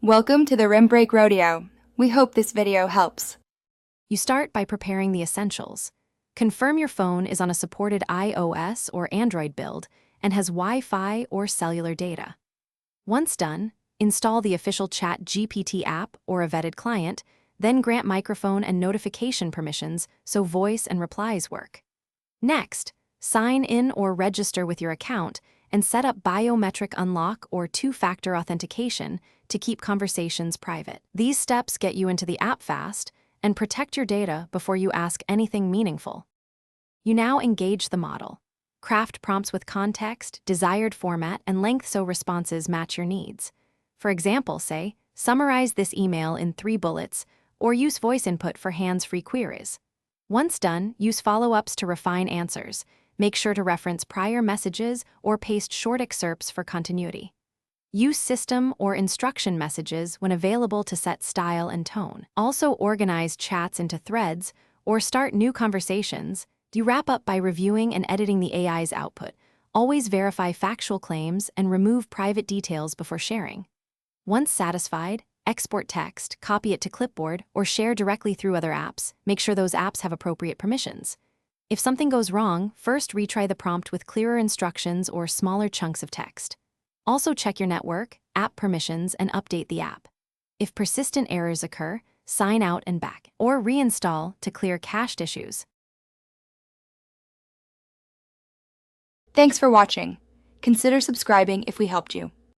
Welcome to the Rim Break Rodeo. We hope this video helps. You start by preparing the essentials. Confirm your phone is on a supported iOS or Android build and has Wi-Fi or cellular data. Once done, install the official ChatGPT app or a vetted client, then grant microphone and notification permissions so voice and replies work. Next, sign in or register with your account and set up biometric unlock or two-factor authentication to keep conversations private. These steps get you into the app fast and protect your data before you ask anything meaningful. You now engage the model. Craft prompts with context, desired format, and length so responses match your needs. For example, say, summarize this email in 3 bullets, or use voice input for hands-free queries. Once done, use follow-ups to refine answers. Make sure to reference prior messages or paste short excerpts for continuity. Use system or instruction messages when available to set style and tone. Also organize chats into threads or start new conversations. You wrap up by reviewing and editing the AI's output. Always verify factual claims and remove private details before sharing. Once satisfied, export text, copy it to clipboard, or share directly through other apps. Make sure those apps have appropriate permissions. If something goes wrong, first retry the prompt with clearer instructions or smaller chunks of text. Also check your network, app permissions, and update the app. If persistent errors occur, sign out and back, or reinstall to clear cached issues. Thanks for watching. Consider subscribing if we helped you.